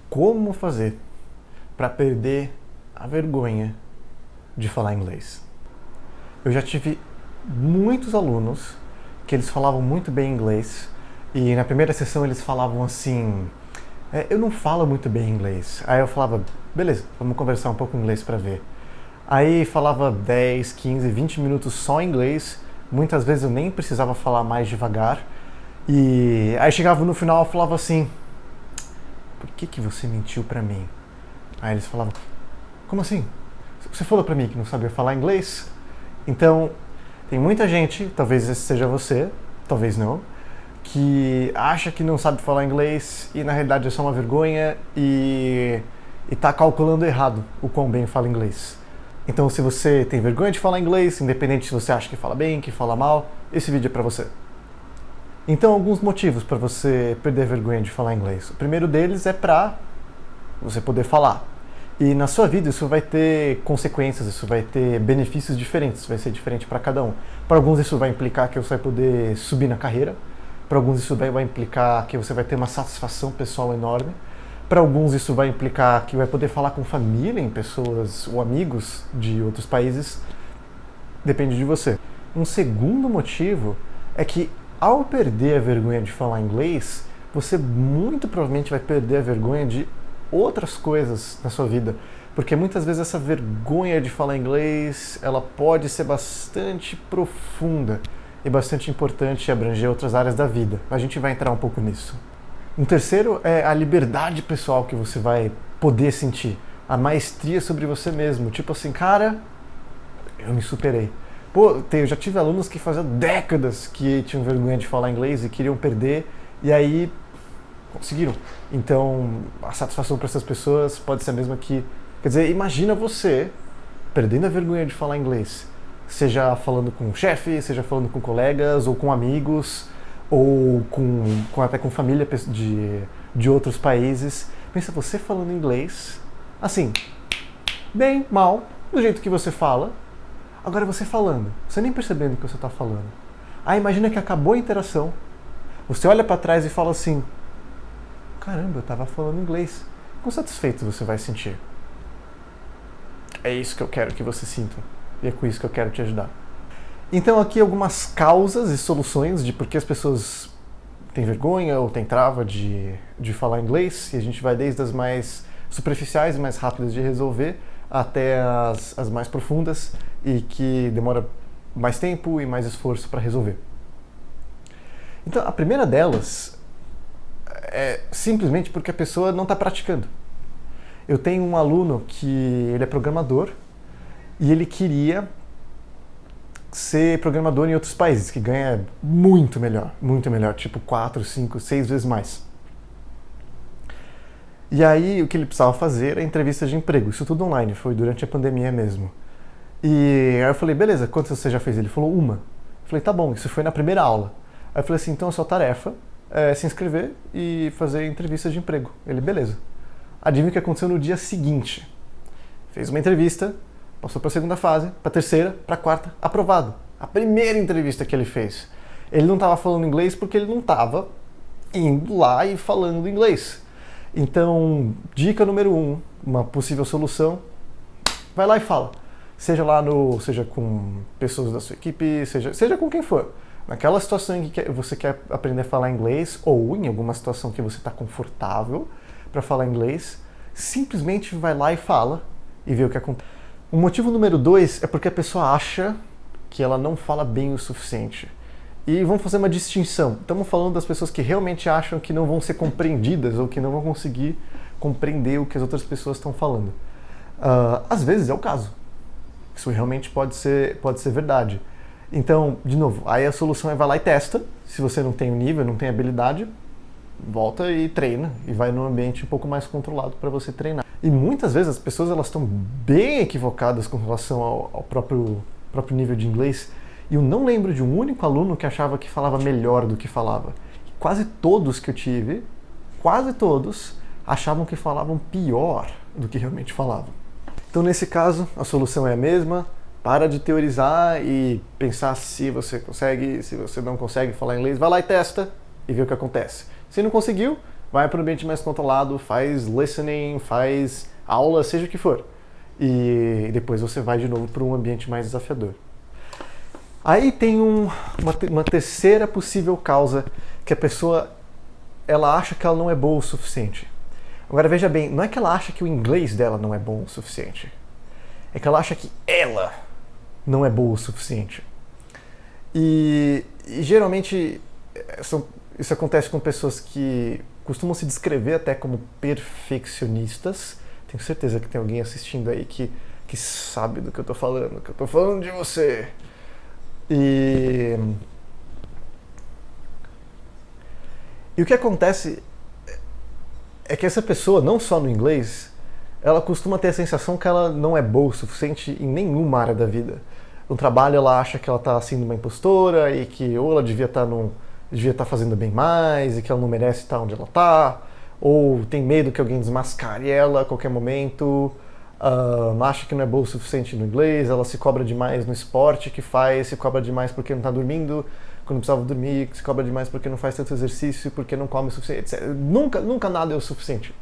Como fazer para perder a vergonha de falar inglês? Eu já tive muitos alunos que eles falavam muito bem inglês e na primeira sessão eles falavam assim: eu não falo muito bem inglês. Aí eu falava: beleza, vamos conversar um pouco em inglês para ver. Aí falava 10, 15, 20 minutos só em inglês. Muitas vezes eu nem precisava falar mais devagar. E aí chegava no final e falava assim: por que você mentiu pra mim? Aí eles falavam: como assim? Você falou pra mim que não sabia falar inglês? Então, tem muita gente, talvez esse seja você, talvez não, que acha que não sabe falar inglês e na realidade é só uma vergonha e tá calculando errado o quão bem fala inglês. Então, se você tem vergonha de falar inglês, independente se você acha que fala bem, que fala mal, esse vídeo é pra você. Então, alguns motivos para você perder a vergonha de falar inglês. O primeiro deles é para você poder falar. E na sua vida isso vai ter consequências, isso vai ter benefícios diferentes, vai ser diferente para cada um. Para alguns isso vai implicar que você vai poder subir na carreira, para alguns isso vai implicar que você vai ter uma satisfação pessoal enorme, para alguns isso vai implicar que vai poder falar com família em pessoas ou amigos de outros países, depende de você. Um segundo motivo é que ao perder a vergonha de falar inglês, você muito provavelmente vai perder a vergonha de outras coisas na sua vida. Porque muitas vezes essa vergonha de falar inglês, ela pode ser bastante profunda e bastante importante e abranger outras áreas da vida. A gente vai entrar um pouco nisso. Um terceiro é a liberdade pessoal que você vai poder sentir. A maestria sobre você mesmo. Tipo assim, cara, eu me superei. Pô, eu já tive alunos que faziam décadas que tinham vergonha de falar inglês e queriam perder, e aí conseguiram. Então, a satisfação para essas pessoas pode ser a mesma que... Quer dizer, imagina você perdendo a vergonha de falar inglês, seja falando com um chefe, seja falando com colegas, ou com amigos, ou até com família de outros países. Pensa você falando inglês, assim, bem, mal, do jeito que você fala. Agora você falando, você nem percebendo o que você está falando. Aí imagina que acabou a interação, você olha para trás e fala assim: caramba, eu estava falando inglês. Quão satisfeito você vai sentir? É isso que eu quero que você sinta. E é com isso que eu quero te ajudar. Então aqui algumas causas e soluções de por que as pessoas têm vergonha ou têm trava de falar inglês. E a gente vai desde as mais superficiais e mais rápidas de resolver até as mais profundas e que demora mais tempo e mais esforço para resolver. Então, a primeira delas é simplesmente porque a pessoa não está praticando. Eu tenho um aluno que ele é programador e ele queria ser programador em outros países, que ganha muito melhor, tipo 4, 5, 6 vezes mais. E aí o que ele precisava fazer era entrevistas de emprego, isso tudo online, foi durante a pandemia mesmo. E aí eu falei: beleza, quantas você já fez? Ele falou: uma. Eu falei: tá bom, isso foi na primeira aula. Aí eu falei assim: então a sua tarefa é se inscrever e fazer entrevistas de emprego. Ele: beleza. Adivinha o que aconteceu no dia seguinte? Fez uma entrevista, passou para a segunda fase, para a terceira, para a quarta, aprovado. A primeira entrevista que ele fez. Ele não estava falando inglês porque ele não estava indo lá e falando inglês. Então, dica número 1, uma possível solução: vai lá e fala. Seja com pessoas da sua equipe, seja com quem for. Naquela situação em que você quer aprender a falar inglês, ou em alguma situação que você está confortável para falar inglês, simplesmente vai lá e fala e vê o que acontece. O motivo número 2 é porque a pessoa acha que ela não fala bem o suficiente. E vamos fazer uma distinção. Estamos falando das pessoas que realmente acham que não vão ser compreendidas ou que não vão conseguir compreender o que as outras pessoas estão falando. Às vezes é o caso. Isso realmente pode ser verdade. Então, de novo, aí a solução é: vai lá e testa. Se você não tem o nível, não tem habilidade, volta e treina. E vai num ambiente um pouco mais controlado para você treinar. E muitas vezes as pessoas elas estão bem equivocadas com relação ao próprio nível de inglês. E eu não lembro de um único aluno que achava que falava melhor do que falava. Quase todos que eu tive, quase todos, achavam que falavam pior do que realmente falavam. Então, nesse caso, a solução é a mesma. Para de teorizar e pensar se você consegue, se você não consegue falar inglês. Vai lá e testa e vê o que acontece. Se não conseguiu, vai para um ambiente mais controlado, faz listening, faz aula, seja o que for. E depois você vai de novo para um ambiente mais desafiador. Aí tem uma terceira possível causa, que a pessoa ela acha que ela não é boa o suficiente. Agora veja bem, não é que ela acha que o inglês dela não é bom o suficiente. É que ela acha que ela não é boa o suficiente. E geralmente isso acontece com pessoas que costumam se descrever até como perfeccionistas. Tenho certeza que tem alguém assistindo aí que sabe do que eu tô falando, que eu tô falando de você. E o que acontece é que essa pessoa, não só no inglês, ela costuma ter a sensação que ela não é boa o suficiente em nenhuma área da vida. No trabalho ela acha que ela está sendo uma impostora e que ou ela devia estar fazendo bem mais e que ela não merece estar onde ela está, ou tem medo que alguém desmascare ela a qualquer momento, acha que não é boa o suficiente no inglês, ela se cobra demais no esporte que faz, se cobra demais porque não está dormindo quando precisava dormir, se cobra demais porque não faz tanto exercício, porque não come o suficiente, etc. Nunca nada é o suficiente.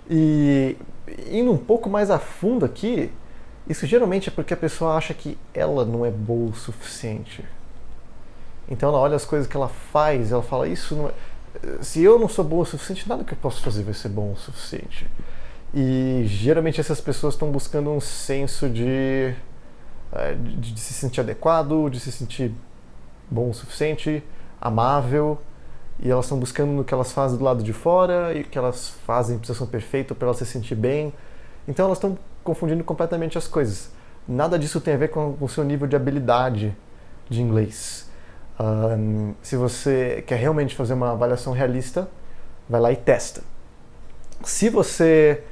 E indo um pouco mais a fundo aqui, isso geralmente é porque a pessoa acha que ela não é boa o suficiente. Então ela olha as coisas que ela faz, ela fala, isso não é... Se eu não sou boa o suficiente, nada que eu posso fazer vai ser bom o suficiente. E geralmente essas pessoas estão buscando um senso de se sentir adequado, de se sentir bom o suficiente, amável, e elas estão buscando no que elas fazem do lado de fora, e o que elas fazem precisa ser perfeito para elas se sentir bem. Então elas estão confundindo completamente as coisas. Nada disso tem a ver com o seu nível de habilidade de inglês. Se você quer realmente fazer uma avaliação realista, vai lá e testa. Se você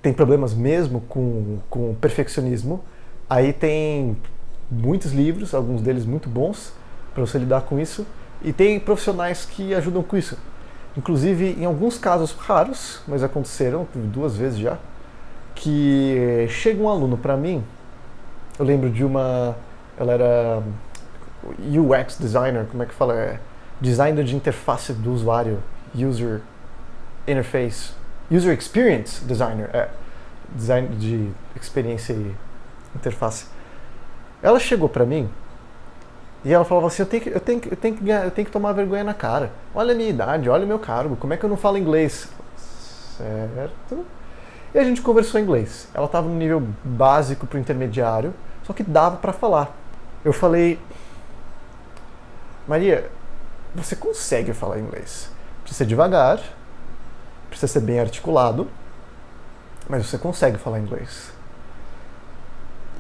tem problemas mesmo com perfeccionismo, aí tem muitos livros, alguns deles muito bons, para você lidar com isso, e tem profissionais que ajudam com isso. Inclusive, em alguns casos raros, mas aconteceram 2 vezes já, que chega um aluno para mim, eu lembro de ela era UX designer, como é que fala? Designer de interface do usuário, user interface, user experience designer, design de experiência e interface. Ela chegou para mim e ela falava assim, eu tenho que tomar vergonha na cara. Olha a minha idade, olha o meu cargo, como é que eu não falo inglês? Certo. E a gente conversou em inglês. Ela estava no nível básico para o intermediário, só que dava para falar. Eu falei, Maria, você consegue falar inglês. Precisa ser devagar, precisa ser bem articulado, mas você consegue falar inglês.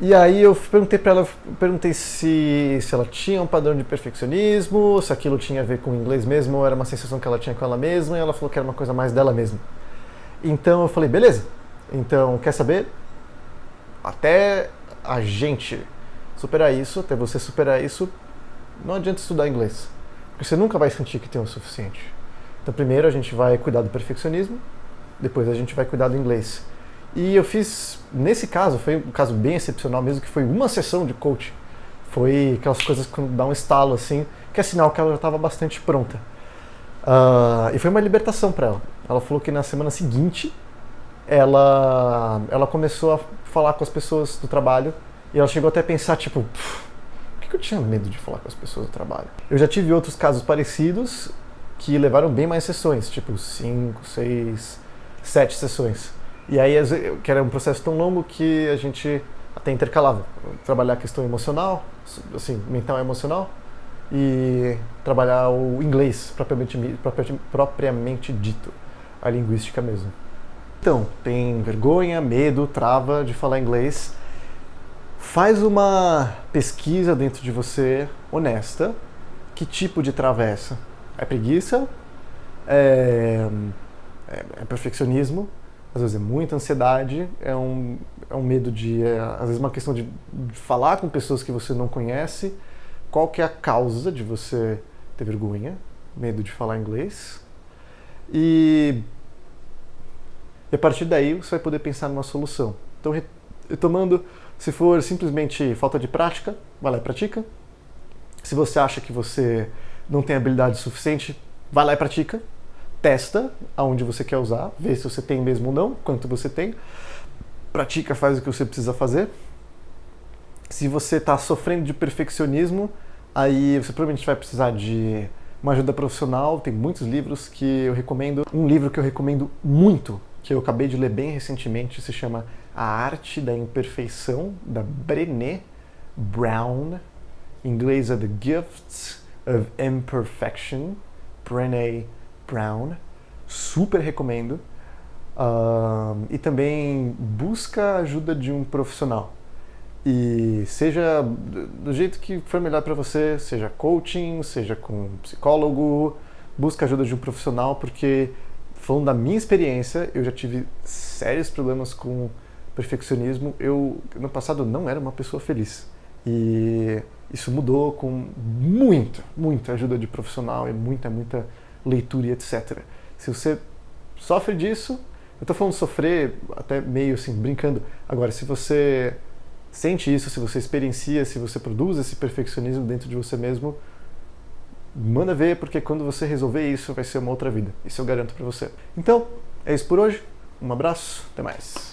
E aí eu perguntei para ela, se ela tinha um padrão de perfeccionismo, se aquilo tinha a ver com o inglês mesmo, ou era uma sensação que ela tinha com ela mesma, e ela falou que era uma coisa mais dela mesma. Então eu falei, beleza, então quer saber? Até a gente superar isso, até você superar isso, não adianta estudar inglês, porque você nunca vai sentir que tem o suficiente. Então primeiro a gente vai cuidar do perfeccionismo, depois a gente vai cuidar do inglês. E eu fiz, nesse caso, foi um caso bem excepcional mesmo, que foi uma sessão de coaching. Foi aquelas coisas que dá um estalo assim, que é sinal que ela já estava bastante pronta. E foi uma libertação para ela. Ela falou que na semana seguinte ela começou a falar com as pessoas do trabalho e ela chegou até a pensar, tipo, por que eu tinha medo de falar com as pessoas do trabalho? Eu já tive outros casos parecidos que levaram bem mais sessões, tipo 5, 6, 7 sessões. E aí, que era um processo tão longo que a gente até intercalava. Trabalhar a questão emocional, assim, mental e emocional, e trabalhar o inglês, propriamente dito, a linguística mesmo. Então, tem vergonha, medo, trava de falar inglês. Faz uma pesquisa dentro de você, honesta. Que tipo de trava é essa? É preguiça? É perfeccionismo? Às vezes é muita ansiedade, é um medo às vezes uma questão de falar com pessoas que você não conhece. Qual que é a causa de você ter vergonha, medo de falar inglês? E a partir daí você vai poder pensar numa solução. Então, retomando, se for simplesmente falta de prática, vai lá e pratica. Se você acha que você não tem habilidade suficiente, vai lá e pratica. testa aonde você quer usar, vê se você tem mesmo ou não, quanto você tem, pratica, faz o que você precisa fazer. Se você está sofrendo de perfeccionismo, aí você provavelmente vai precisar de uma ajuda profissional. Tem muitos livros que eu recomendo. Um livro que eu recomendo muito, que eu acabei de ler bem recentemente, se chama A Arte da Imperfeição, da Brené Brown. Em inglês é The Gifts of Imperfection, Brené Brown. Super recomendo. E também busca a ajuda de um profissional. E seja do jeito que for melhor para você, seja coaching, seja com um psicólogo, busca a ajuda de um profissional, porque, falando da minha experiência, eu já tive sérios problemas com perfeccionismo. Eu, no passado, não era uma pessoa feliz. E isso mudou com muita ajuda de profissional e muita leitura e etc. Se você sofre disso, eu tô falando sofrer até meio assim, brincando. Agora, se você sente isso, se você experiencia, se você produz esse perfeccionismo dentro de você mesmo, manda ver, porque quando você resolver isso, vai ser uma outra vida. Isso eu garanto pra você. Então, é isso por hoje. Um abraço, até mais.